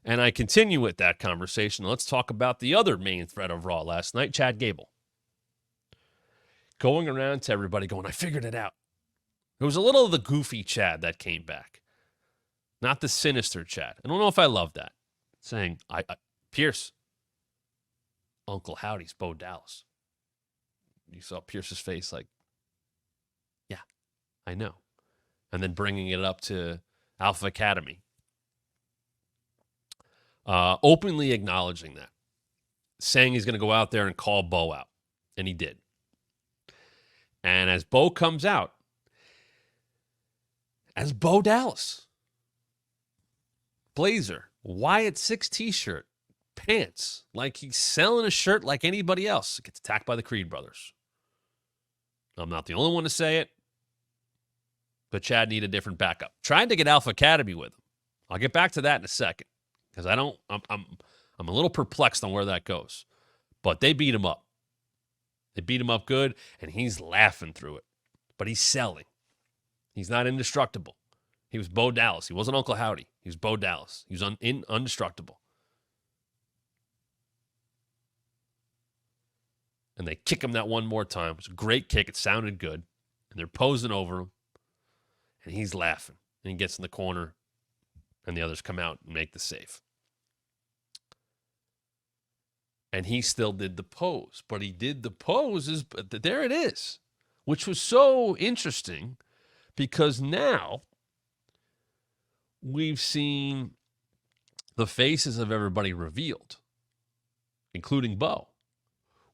And I continue with that conversation. Let's talk about the other main thread of Raw last night, Chad Gable. Going around to everybody going, I figured it out. There was a little of the goofy Chad that came back, not the sinister Chad. I don't know if I love that. Saying, Pierce, Uncle Howdy's Bo Dallas. You saw Pierce's face like, yeah, I know. And then bringing it up to Alpha Academy. Openly acknowledging that. Saying he's going to go out there and call Bo out. And he did. And as Bo comes out, as Bo Dallas, blazer, Wyatt 6 t-shirt, pants, like he's selling a shirt like anybody else, gets attacked by the Creed brothers. I'm not the only one to say it, but Chad needed a different backup. Trying to get Alpha Academy with him. I'll get back to that in a second because I'm a little perplexed on where that goes. But they beat him up. They beat him up good, and he's laughing through it. But he's selling. He's not indestructible. He was Bo Dallas. He wasn't Uncle Howdy. He was Bo Dallas. He was indestructible. And they kick him that one more time. It was a great kick. It sounded good. And they're posing over him. And he's laughing. And he gets in the corner. And the others come out and make the save. And he still did the pose. But he did the poses. There it is. Which was so interesting. Because now we've seen the faces of everybody revealed. Including Bo.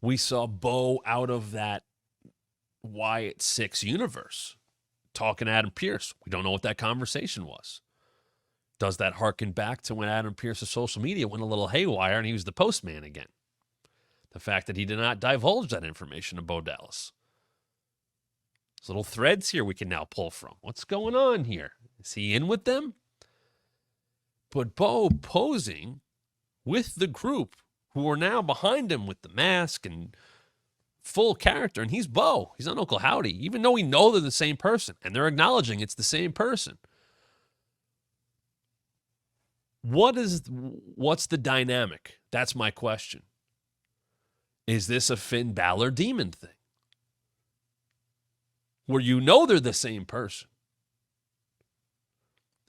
We saw Bo out of that Wyatt 6 universe talking to Adam Pearce. We don't know what that conversation was. Does that harken back to when Adam Pearce's social media went a little haywire and he was the postman again? The fact that he did not divulge that information to Bo Dallas. There's little threads here we can now pull from. What's going on here? Is he in with them? But Bo posing with the group who are now behind him with the mask and full character. And he's Bo. He's not Uncle Howdy, even though we know they're the same person. And they're acknowledging it's the same person. What's the dynamic? That's my question. Is this a Finn Balor demon thing? Where you know they're the same person.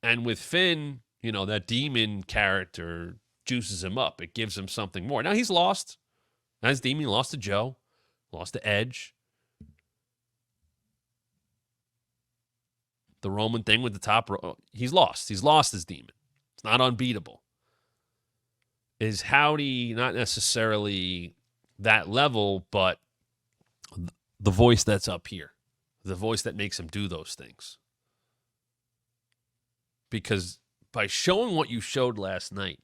And with Finn, that demon character juices him up. It gives him something more. Now he's lost. As demon, he lost to Joe. Lost to Edge. The Roman thing with the top row. He's lost. He's lost his demon. It's not unbeatable. Is Howdy not necessarily that level, but the voice that's up here. The voice that makes him do those things. Because by showing what you showed last night,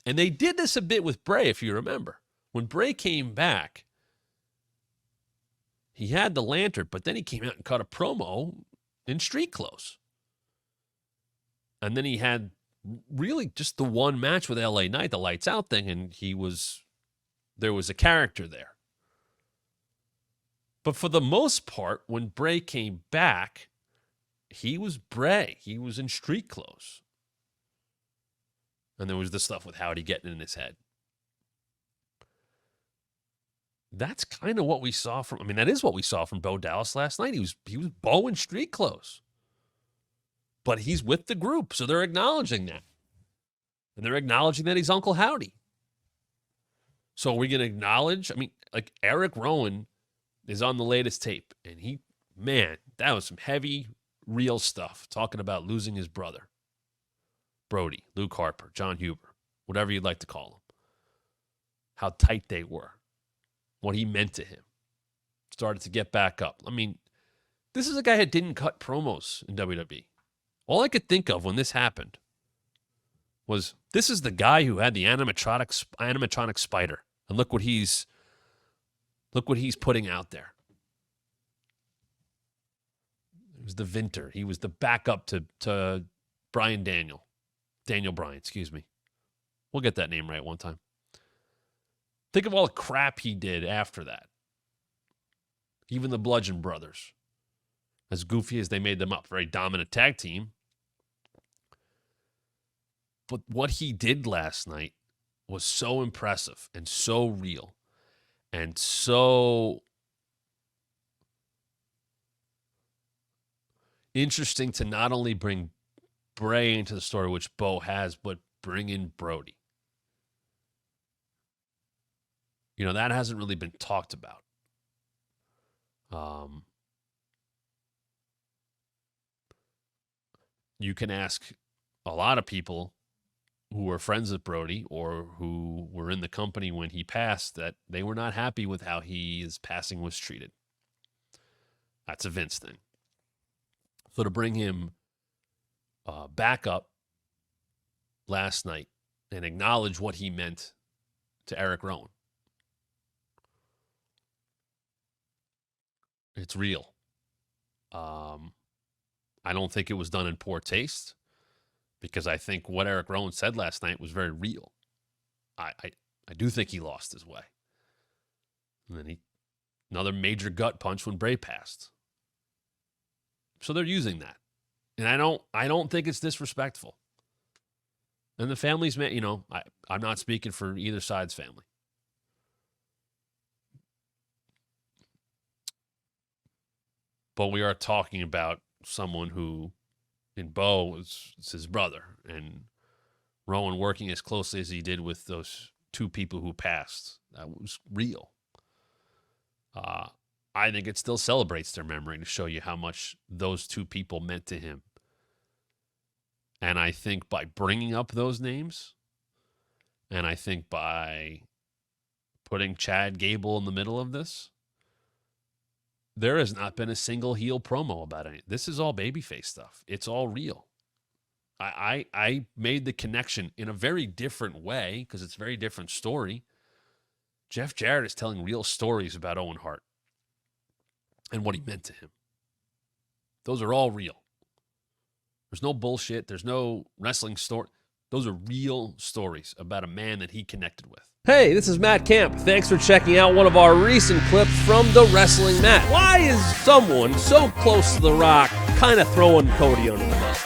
and they did this a bit with Bray, if you remember. When Bray came back, he had the lantern, but then he came out and cut a promo in street clothes. And then he had really just the one match with LA Knight, the lights out thing, and there was a character there. But for the most part, when Bray came back, he was Bray. He was in street clothes. And there was the stuff with Howdy getting in his head. That's kind of what we saw that is what we saw from Bo Dallas last night. He was Bo in street clothes. But he's with the group, so they're acknowledging that. And they're acknowledging that he's Uncle Howdy. So are we going to acknowledge? Eric Rowan is on the latest tape. And that was some heavy, real stuff. Talking about losing his brother. Brody, Luke Harper, John Huber, whatever you'd like to call him. How tight they were. What he meant to him. Started to get back up. This is a guy who didn't cut promos in WWE. All I could think of when this happened was, this is the guy who had the animatronic spider. And look what he's putting out there. It was the Vinter. He was the backup to Daniel Bryan, excuse me. We'll get that name right one time. Think of all the crap he did after that. Even the Bludgeon Brothers. As goofy as they made them up. Very dominant tag team. But what he did last night was so impressive and so real and so interesting to not only bring Bray into the story, which Bo has, but bring in Brody. You know, that hasn't really been talked about. You can ask a lot of people who were friends with Brody or who were in the company when he passed that they were not happy with how his passing was treated. That's a Vince thing. So to bring him back up last night and acknowledge what he meant to Eric Rowan, it's real. I don't think it was done in poor taste because I think what Eric Rowan said last night was very real. I do think he lost his way. And then another major gut punch when Bray passed. So they're using that. And I don't think it's disrespectful. And the family's, you know, I'm not speaking for either side's family. But we are talking about someone who, in Bo, it's his brother. And Rowan working as closely as he did with those two people who passed. That was real. I think it still celebrates their memory to show you how much those two people meant to him. And I think by bringing up those names, and I think by putting Chad Gable in the middle of this, there has not been a single heel promo about it. This is all babyface stuff. It's all real. I made the connection in a very different way because it's a very different story. Jeff Jarrett is telling real stories about Owen Hart and what he meant to him. Those are all real. There's no bullshit. There's no wrestling story. Those are real stories about a man that he connected with. Hey, this is Matt Camp. Thanks for checking out one of our recent clips from the Wrestling Mat. Why is someone so close to The Rock kind of throwing Cody under the bus?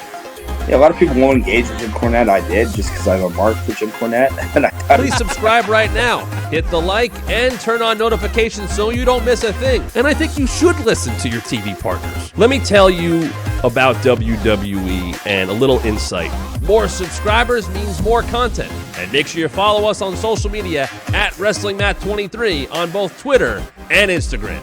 Yeah, a lot of people won't engage with Jim Cornette. I did just because I have a mark for Jim Cornette. And Please subscribe right now. Hit the like and turn on notifications so you don't miss a thing. And I think you should listen to your TV partners. Let me tell you about WWE and a little insight. More subscribers means more content. And make sure you follow us on social media at WrestlingMat23 on both Twitter and Instagram.